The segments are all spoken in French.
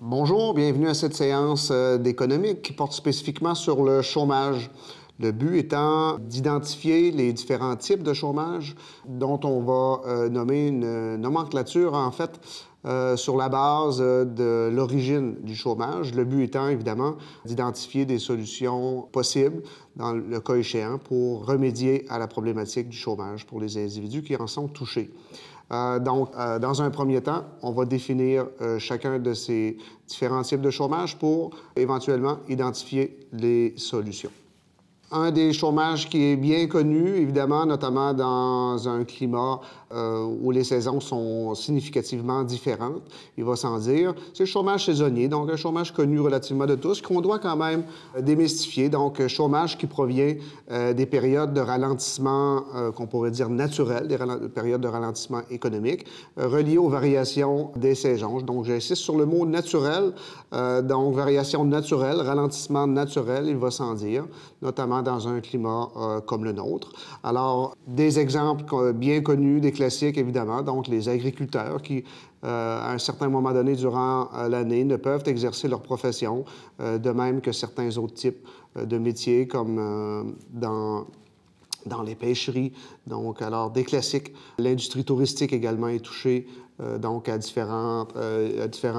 Bonjour, bienvenue à cette séance d'économique qui porte spécifiquement sur le chômage. Le but étant d'identifier les différents types de chômage dont on va nommer une nomenclature, en fait, sur la base de l'origine du chômage. Le but étant, évidemment, d'identifier des solutions possibles, dans le cas échéant, pour remédier à la problématique du chômage pour les individus qui en sont touchés. Dans un premier temps, on va définir chacun de ces différents types de chômage pour éventuellement identifier les solutions. Un des chômages qui est bien connu, évidemment, notamment dans un climat où les saisons sont significativement différentes, il va sans dire, c'est le chômage saisonnier, donc un chômage connu relativement de tous, qu'on doit quand même démystifier. Donc, chômage qui provient des périodes de ralentissement qu'on pourrait dire naturelles, des périodes de ralentissement économique, reliées aux variations des saisons. Donc, j'insiste sur le mot naturel, donc variation naturelle, ralentissement naturel, il va sans dire, notamment dans un climat comme le nôtre. Alors, des exemples bien connus, des classiques, évidemment, donc les agriculteurs qui, à un certain moment donné durant l'année, ne peuvent exercer leur profession, de même que certains autres types de métiers comme dans les pêcheries. Donc, alors, des classiques. L'industrie touristique également est touchée, donc à différents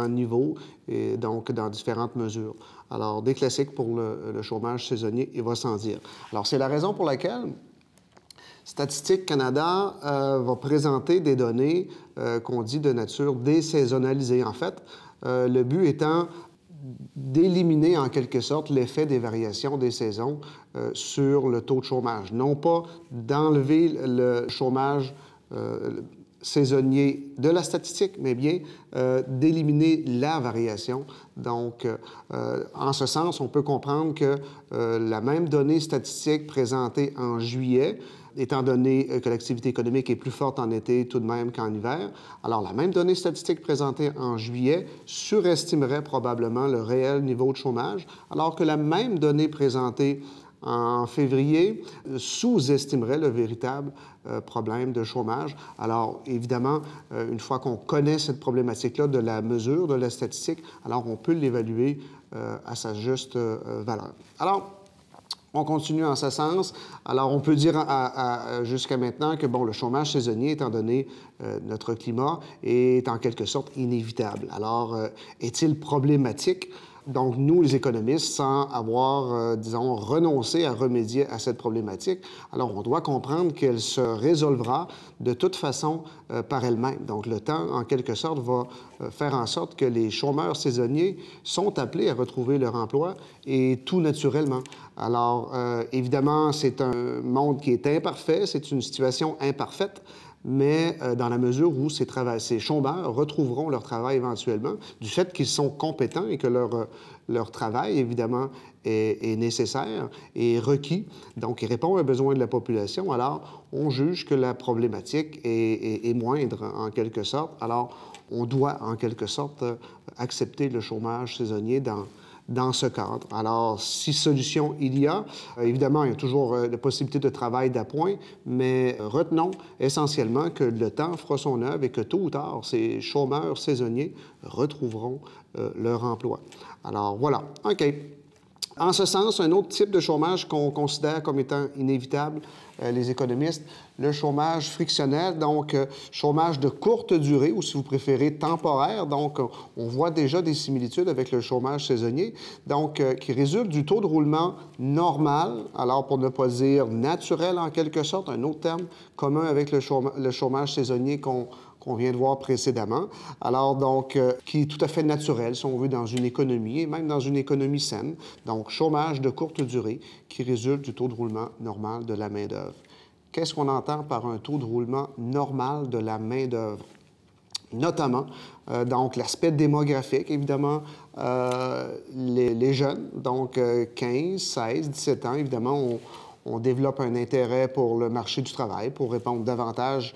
niveaux et donc dans différentes mesures. Alors, des classiques pour le chômage saisonnier, il va sans dire. Alors, c'est la raison pour laquelle Statistique Canada va présenter des données qu'on dit de nature désaisonnalisée. En fait, le but étant d'éliminer en quelque sorte l'effet des variations des saisons sur le taux de chômage. Non pas d'enlever le chômage saisonnier de la statistique, mais bien d'éliminer la variation. Donc, en ce sens, on peut comprendre que la même donnée statistique présentée en juillet, étant donné que l'activité économique est plus forte en été tout de même qu'en hiver, alors la même donnée statistique présentée en juillet surestimerait probablement le réel niveau de chômage, alors que la même donnée présentée en février sous-estimerait le véritable problème de chômage. Alors, évidemment, une fois qu'on connaît cette problématique-là de la mesure, de la statistique, alors on peut l'évaluer à sa juste valeur. Alors, on continue en ce sens. Alors, on peut dire jusqu'à maintenant que, bon, le chômage saisonnier, étant donné notre climat, est en quelque sorte inévitable. Alors, est-il problématique? Donc, nous, les économistes, sans avoir, disons, renoncé à remédier à cette problématique, alors on doit comprendre qu'elle se résolvera de toute façon par elle-même. Donc, le temps, en quelque sorte, va faire en sorte que les chômeurs saisonniers sont appelés à retrouver leur emploi et tout naturellement. Alors, évidemment, c'est un monde qui est imparfait, c'est une situation imparfaite, mais dans la mesure où ces chômeurs retrouveront leur travail éventuellement, du fait qu'ils sont compétents et que leur travail, évidemment, est nécessaire et requis, donc il répond aux besoins de la population, alors on juge que la problématique est moindre, en quelque sorte. Alors, on doit, en quelque sorte, accepter le chômage saisonnier dans ce cadre. Alors, si solution il y a, évidemment, il y a toujours la possibilité de travail d'appoint, mais retenons essentiellement que le temps fera son œuvre et que tôt ou tard, ces chômeurs saisonniers retrouveront leur emploi. Alors, voilà. OK. En ce sens, un autre type de chômage qu'on considère comme étant inévitable, les économistes, le chômage frictionnel, donc chômage de courte durée ou, si vous préférez, temporaire. Donc, on voit déjà des similitudes avec le chômage saisonnier, donc qui résulte du taux de roulement normal, alors pour ne pas dire naturel en quelque sorte, un autre terme commun avec le chômage saisonnier qu'on vient de voir précédemment. Alors, donc, qui est tout à fait naturel, si on veut, dans une économie, et même dans une économie saine. Donc, chômage de courte durée qui résulte du taux de roulement normal de la main-d'œuvre. Qu'est-ce qu'on entend par un taux de roulement normal de la main-d'œuvre? Notamment, donc, l'aspect démographique, évidemment, les jeunes, donc 15, 16, 17 ans, évidemment, on développe un intérêt pour le marché du travail, pour répondre davantage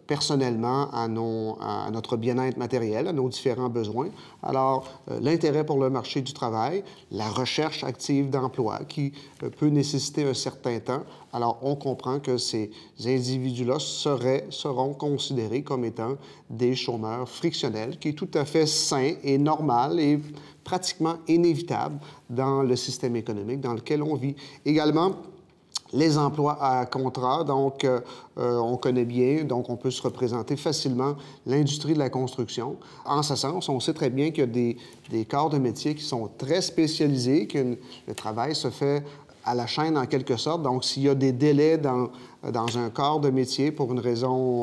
personnellement à notre bien-être matériel, à nos différents besoins. Alors, l'intérêt pour le marché du travail, la recherche active d'emploi qui peut nécessiter un certain temps. Alors, on comprend que ces individus-là seront considérés comme étant des chômeurs frictionnels, qui est tout à fait sain et normal et pratiquement inévitable dans le système économique dans lequel on vit. Également, les emplois à contrat, donc on connaît bien, donc on peut se représenter facilement l'industrie de la construction. En ce sens, on sait très bien qu'il y a des corps de métier qui sont très spécialisés, que le travail se fait à la chaîne en quelque sorte. Donc, s'il y a des délais dans un corps de métier pour une raison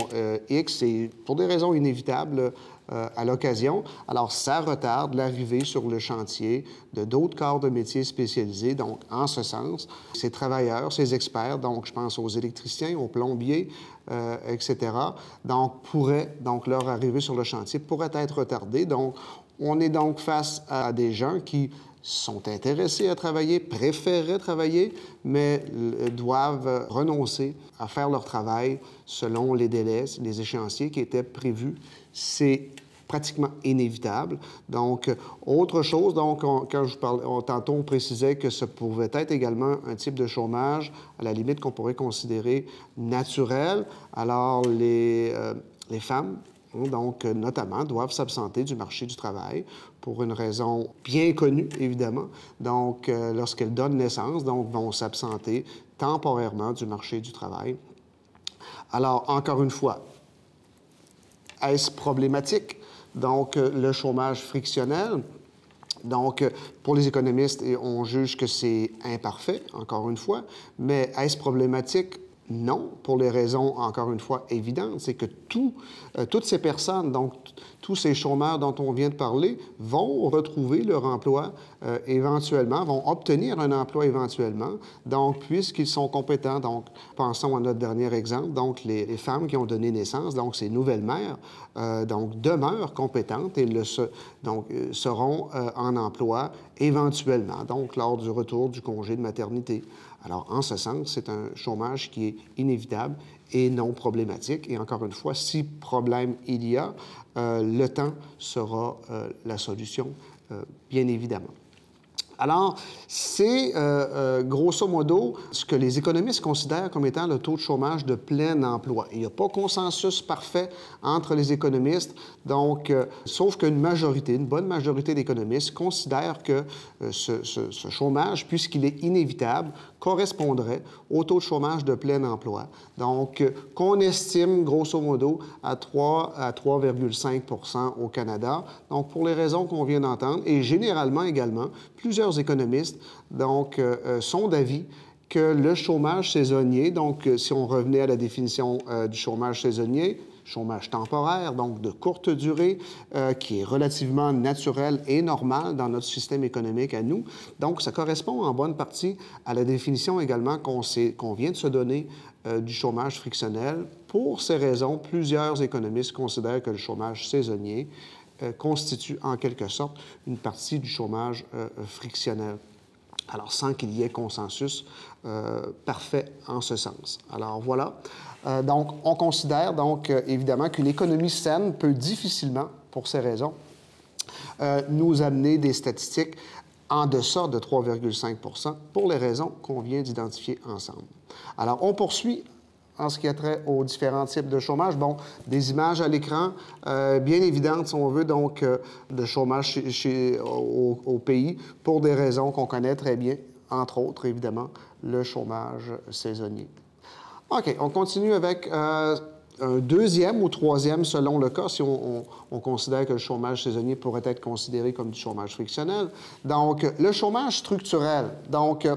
X et pour des raisons inévitables à l'occasion, alors ça retarde l'arrivée sur le chantier de d'autres corps de métiers spécialisés. Donc, en ce sens, ces travailleurs, ces experts, donc je pense aux électriciens, aux plombiers, etc., donc leur arrivée sur le chantier pourrait être retardée. Donc, on est donc face à des gens qui sont intéressés à travailler, préféreraient travailler, mais doivent renoncer à faire leur travail selon les délais, les échéanciers qui étaient prévus. C'est pratiquement inévitable. Donc, autre chose, donc, quand je parlais, tantôt, on précisait que ce pouvait être également un type de chômage, à la limite, qu'on pourrait considérer naturel. Alors, les femmes, donc, notamment, doivent s'absenter du marché du travail pour une raison bien connue, évidemment. Donc, lorsqu'elles donnent naissance, donc, vont s'absenter temporairement du marché du travail. Alors, encore une fois, est-ce problématique? Donc, le chômage frictionnel. Donc, pour les économistes, on juge que c'est imparfait, encore une fois, mais est-ce problématique? Non, pour les raisons, encore une fois, évidentes. C'est que toutes ces personnes, donc tous ces chômeurs dont on vient de parler, vont retrouver leur emploi éventuellement, vont obtenir un emploi éventuellement, donc puisqu'ils sont compétents. Donc, pensons à notre dernier exemple, donc les femmes qui ont donné naissance, donc ces nouvelles mères, donc demeurent compétentes et seront en emploi éventuellement, donc lors du retour du congé de maternité. Alors, en ce sens, c'est un chômage qui est inévitable et non problématique. Et encore une fois, si problème il y a, le temps sera la solution, bien évidemment. Alors, c'est grosso modo ce que les économistes considèrent comme étant le taux de chômage de plein emploi. Il n'y a pas consensus parfait entre les économistes, donc, sauf qu'une bonne majorité d'économistes considèrent que ce chômage, puisqu'il est inévitable, correspondrait au taux de chômage de plein emploi. Donc, qu'on estime grosso modo à 3,5 % au Canada. Donc, pour les raisons qu'on vient d'entendre, et généralement également, plusieurs économistes donc, sont d'avis que le chômage saisonnier, donc si on revenait à la définition du chômage saisonnier, chômage temporaire, donc de courte durée, qui est relativement naturel et normal dans notre système économique à nous. Donc, ça correspond en bonne partie à la définition également qu'on vient de se donner du chômage frictionnel. Pour ces raisons, plusieurs économistes considèrent que le chômage saisonnier constitue en quelque sorte une partie du chômage frictionnel. Alors, sans qu'il y ait consensus parfait en ce sens. Alors, voilà. Donc, on considère donc évidemment qu'une économie saine peut difficilement, pour ces raisons, nous amener des statistiques en deçà de 3,5 % pour les raisons qu'on vient d'identifier ensemble. Alors, on poursuit en ce qui a trait aux différents types de chômage. Bon, des images à l'écran bien évidentes, si on veut, donc, de chômage au pays pour des raisons qu'on connaît très bien, entre autres, évidemment, le chômage saisonnier. OK, on continue avec un deuxième ou troisième, selon le cas, si on considère que le chômage saisonnier pourrait être considéré comme du chômage frictionnel. Donc, le chômage structurel. Donc,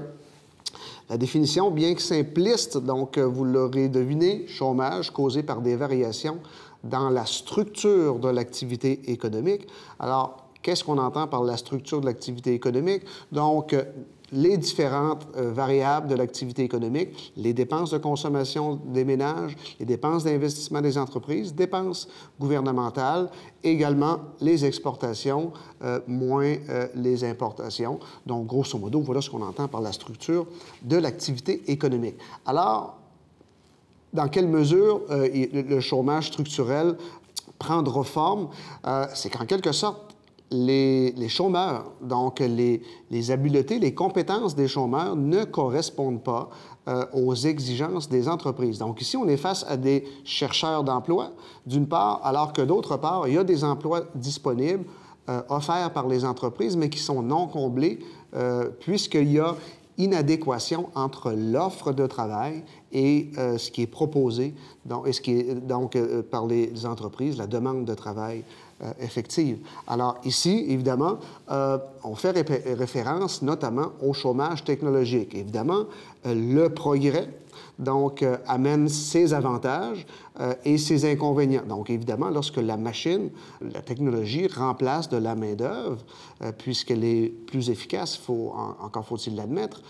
la définition, bien que simpliste, donc vous l'aurez deviné, chômage causé par des variations dans la structure de l'activité économique. Alors, qu'est-ce qu'on entend par la structure de l'activité économique? Donc, les différentes variables de l'activité économique, les dépenses de consommation des ménages, les dépenses d'investissement des entreprises, dépenses gouvernementales, également les exportations, moins les importations. Donc, grosso modo, voilà ce qu'on entend par la structure de l'activité économique. Alors, Dans quelle mesure le chômage structurel prendra forme? C'est qu'en quelque sorte, les chômeurs, donc les habiletés, les compétences des chômeurs ne correspondent pas aux exigences des entreprises. Donc ici, on est face à des chercheurs d'emploi, d'une part, alors que d'autre part, il y a des emplois disponibles offerts par les entreprises, mais qui sont non comblés puisqu'il y a inadéquation entre l'offre de travail et ce qui est proposé et ce qui est donc par les entreprises, la demande de travail effective. Alors ici, évidemment, on fait référence notamment au chômage technologique. Évidemment, le progrès donc amène ses avantages et ses inconvénients. Donc évidemment, lorsque la machine, la technologie remplace de la main-d'œuvre, puisqu'elle est plus efficace, encore faut-il l'admettre,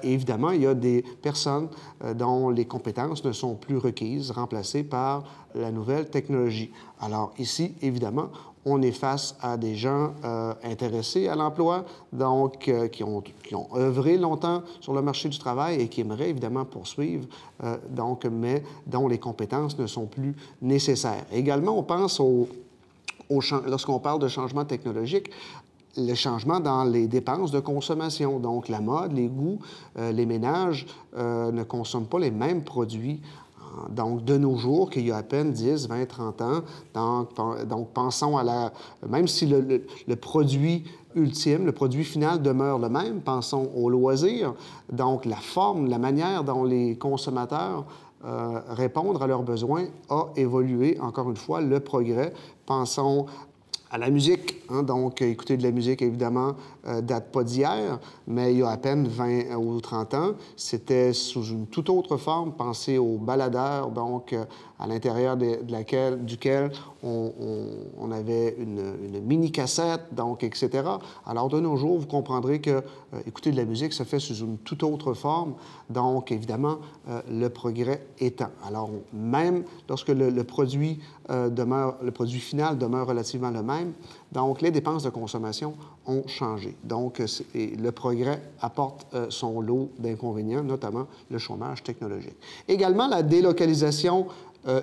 évidemment, il y a des personnes dont les compétences ne sont plus requises, remplacées par la nouvelle technologie. Alors ici, évidemment, on est face à des gens intéressés à l'emploi, donc qui ont œuvré longtemps sur le marché du travail et qui aimeraient évidemment poursuivre, mais dont les compétences ne sont plus nécessaires. Également, on pense lorsqu'on parle de changement technologique, le changement dans les dépenses de consommation. Donc, la mode, les goûts, les ménages ne consomment pas les mêmes produits. Donc, de nos jours, qu'il y a à peine 10, 20, 30 ans, donc pensons même si le produit ultime, le produit final demeure le même, pensons au loisir, donc la forme, la manière dont les consommateurs répondent à leurs besoins a évolué, encore une fois, le progrès. Pensons à la musique, hein, donc écouter de la musique, évidemment, date pas d'hier, mais il y a à peine 20 ou 30 ans, c'était sous une toute autre forme. Pensez aux baladeurs, donc à l'intérieur duquel on avait une mini-cassette, donc, etc. Alors, de nos jours, vous comprendrez que écouter de la musique se fait sous une toute autre forme, donc, évidemment, le progrès étant. Alors, même lorsque le produit final demeure relativement le même, donc les dépenses de consommation ont changé. Donc, le progrès apporte son lot d'inconvénients, notamment le chômage technologique. Également, la délocalisation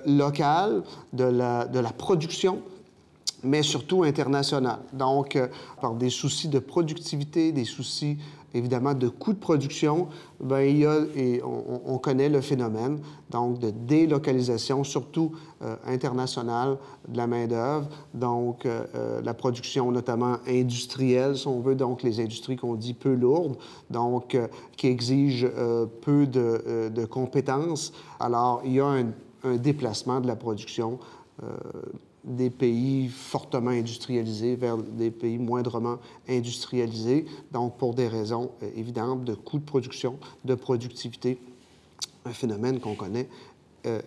locale de la production, mais surtout internationale. Donc, par des soucis de productivité, des soucis, évidemment, de coûts de production, bien, on connaît le phénomène, donc, de délocalisation, surtout internationale, de la main-d'œuvre. Donc, la production, notamment industrielle, si on veut, donc les industries qu'on dit peu lourdes, donc, qui exigent peu de compétences. Alors, il y a un déplacement de la production des pays fortement industrialisés vers des pays moindrement industrialisés, donc pour des raisons évidentes de coûts de production, de productivité, un phénomène qu'on connaît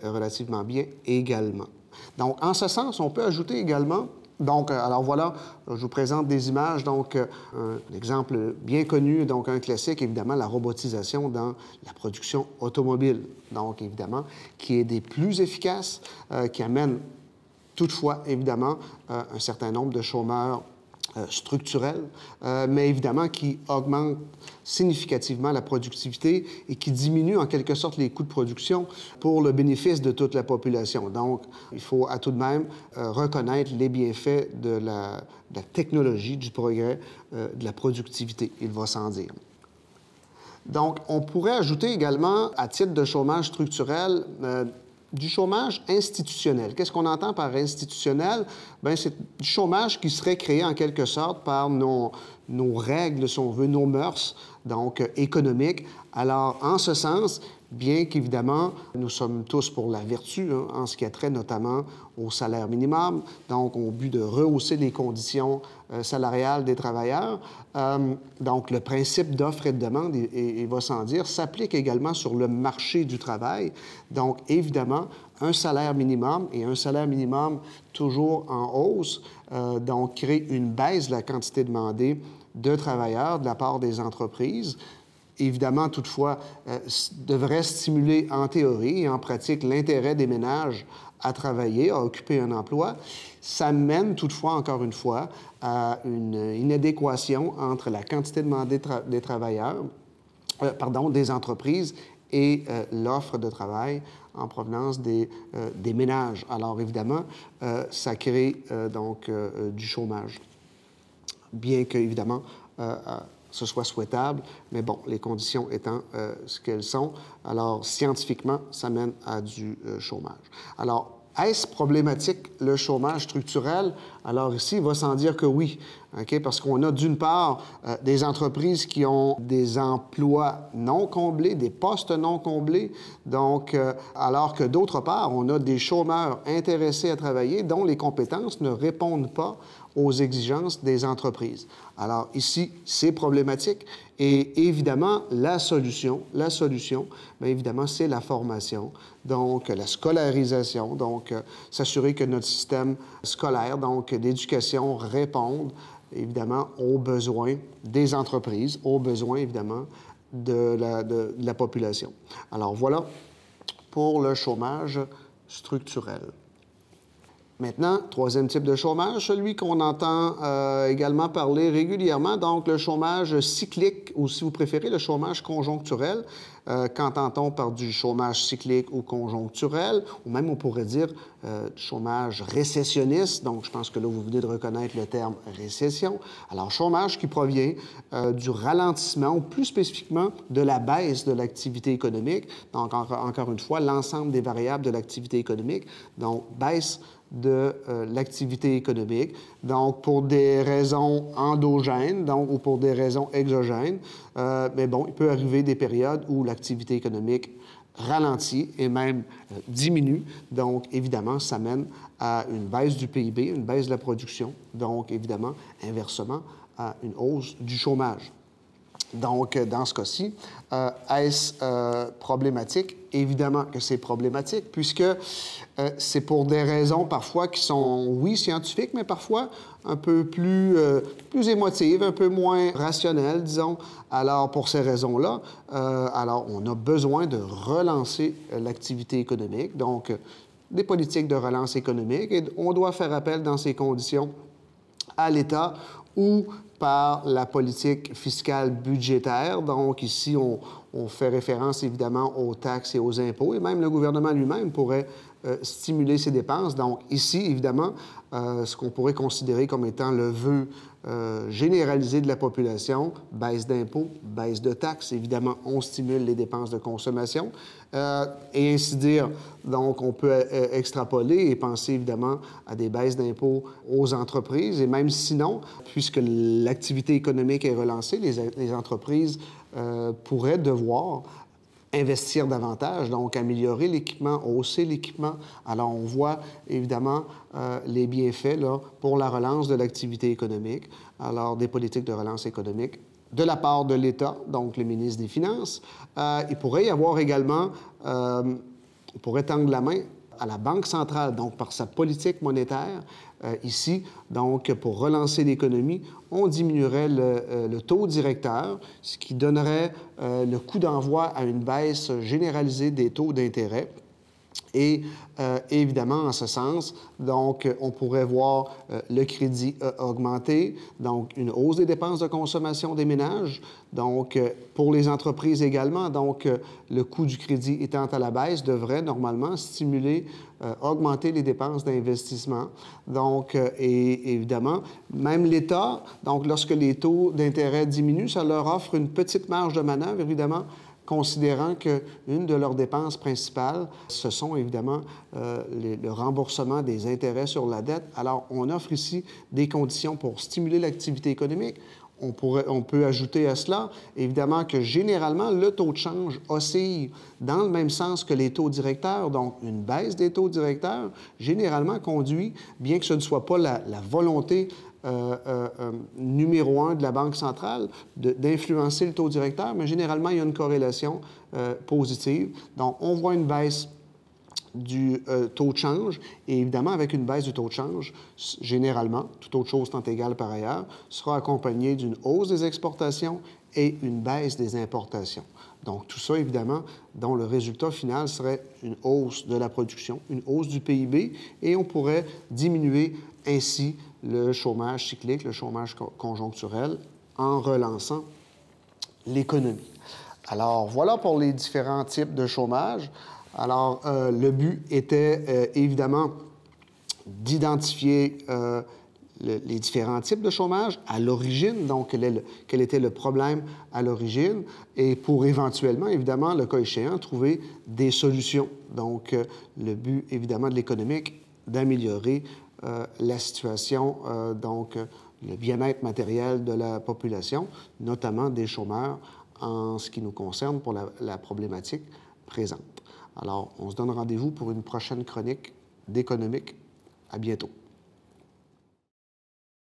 relativement bien également. Donc, en ce sens, on peut ajouter également, donc, alors voilà, je vous présente des images, donc un exemple bien connu, donc un classique, évidemment, la robotisation dans la production automobile, donc évidemment, qui est des plus efficaces, qui amène toutefois, évidemment, un certain nombre de chômeurs structurels, mais évidemment qui augmente significativement la productivité et qui diminue en quelque sorte les coûts de production pour le bénéfice de toute la population. Donc, il faut à tout de même reconnaître les bienfaits de la technologie, du progrès, de la productivité, il va sans dire. Donc, on pourrait ajouter également, à titre de chômage structurel, du chômage institutionnel. Qu'est-ce qu'on entend par institutionnel? Bien, c'est du chômage qui serait créé en quelque sorte par nos règles, si on veut, nos mœurs, donc économiques. Alors, en ce sens, bien qu'évidemment, nous sommes tous pour la vertu, hein, en ce qui a trait notamment au salaire minimum, donc au but de rehausser les conditions salariales des travailleurs. Donc, le principe d'offre et de demande, il va sans dire, s'applique également sur le marché du travail. Donc, évidemment, un salaire minimum et un salaire minimum toujours en hausse, donc crée une baisse de la quantité demandée de travailleurs de la part des entreprises. Évidemment, toutefois, devrait stimuler en théorie et en pratique l'intérêt des ménages à travailler, à occuper un emploi. Ça mène toutefois, encore une fois, à une inadéquation entre la quantité demandée des travailleurs, des entreprises et l'offre de travail en provenance des ménages. Alors, évidemment, ça crée donc du chômage, bien que, évidemment, ce soit souhaitable, mais bon, les conditions étant ce qu'elles sont, alors scientifiquement, ça mène à du chômage. Alors, est-ce problématique, le chômage structurel? Alors ici, il va sans dire que oui, okay? Parce qu'on a d'une part des entreprises qui ont des emplois non comblés, des postes non comblés, donc alors que d'autre part, on a des chômeurs intéressés à travailler dont les compétences ne répondent pas aux exigences des entreprises. Alors ici, c'est problématique et évidemment, la solution, bien évidemment, c'est la formation, donc la scolarisation, donc s'assurer que notre système scolaire, donc d'éducation, réponde évidemment aux besoins des entreprises, aux besoins évidemment de la population. Alors voilà pour le chômage structurel. Maintenant, troisième type de chômage, celui qu'on entend également parler régulièrement, donc le chômage cyclique ou, si vous préférez, le chômage conjoncturel. Qu'entend-on par du chômage cyclique ou conjoncturel, ou même on pourrait dire chômage récessionniste, donc je pense que là, vous venez de reconnaître le terme récession. Alors, chômage qui provient du ralentissement, ou plus spécifiquement de la baisse de l'activité économique, donc encore une fois, l'ensemble des variables de l'activité économique, donc baisse de l'activité économique, donc pour des raisons endogènes, donc ou pour des raisons exogènes. Mais bon, il peut arriver des périodes où l'activité économique ralentit et même diminue. Donc, évidemment, ça mène à une baisse du PIB, une baisse de la production, donc évidemment, inversement, à une hausse du chômage. Donc, dans ce cas-ci, est-ce problématique? Évidemment que c'est problématique, puisque c'est pour des raisons parfois qui sont, oui, scientifiques, mais parfois un peu plus émotives, un peu moins rationnelles, disons. Alors, pour ces raisons-là, alors on a besoin de relancer l'activité économique, donc des politiques de relance économique, et on doit faire appel dans ces conditions à l'État ou par la politique fiscale budgétaire. Donc ici, on fait référence évidemment aux taxes et aux impôts, et même le gouvernement lui-même pourrait stimuler ses dépenses. Donc ici, évidemment, ce qu'on pourrait considérer comme étant le vœu généralisé de la population, baisse d'impôts, baisse de taxes. Évidemment, on stimule les dépenses de consommation. Et ainsi dire, donc on peut extrapoler et penser évidemment à des baisses d'impôts aux entreprises. Et même sinon, puisque l'activité économique est relancée, les entreprises pourraient devoir investir davantage, donc améliorer l'équipement, hausser l'équipement. Alors, on voit évidemment les bienfaits là, pour la relance de l'activité économique, alors des politiques de relance économique de la part de l'État, donc le ministre des Finances. Il pourrait y avoir également, on pourrait tendre la main à la Banque centrale, donc par sa politique monétaire. Ici, donc, pour relancer l'économie, on diminuerait le taux directeur, ce qui donnerait le coup d'envoi à une baisse généralisée des taux d'intérêt. Et évidemment, en ce sens, donc, on pourrait voir le crédit augmenter, donc une hausse des dépenses de consommation des ménages, donc pour les entreprises également, donc le coût du crédit étant à la baisse devrait normalement stimuler, augmenter les dépenses d'investissement. Donc, et évidemment, même l'État, donc lorsque les taux d'intérêt diminuent, ça leur offre une petite marge de manœuvre, évidemment, considérant qu'une de leurs dépenses principales, ce sont évidemment le remboursement des intérêts sur la dette. Alors, on offre ici des conditions pour stimuler l'activité économique. On peut ajouter à cela, évidemment, que généralement, le taux de change oscille dans le même sens que les taux directeurs. Donc, une baisse des taux directeurs, généralement, conduit, bien que ce ne soit pas la volonté numéro un de la Banque centrale, d'influencer le taux directeur, mais généralement, il y a une corrélation positive. Donc, on voit une baisse du taux de change, et évidemment, avec une baisse du taux de change, généralement, toute autre chose étant égale par ailleurs, sera accompagnée d'une hausse des exportations et une baisse des importations. Donc, tout ça, évidemment, dont le résultat final serait une hausse de la production, une hausse du PIB, et on pourrait diminuer ainsi le chômage cyclique, le chômage conjoncturel, en relançant l'économie. Alors, voilà pour les différents types de chômage. Alors, le but était évidemment d'identifier les différents types de chômage à l'origine, donc quel était le problème à l'origine, et pour éventuellement, évidemment, le cas échéant, trouver des solutions. Donc, le but, évidemment, de l'économique, d'améliorer la situation, donc le bien-être matériel de la population, notamment des chômeurs, en ce qui nous concerne pour la problématique présente. Alors, on se donne rendez-vous pour une prochaine chronique d'économique. À bientôt.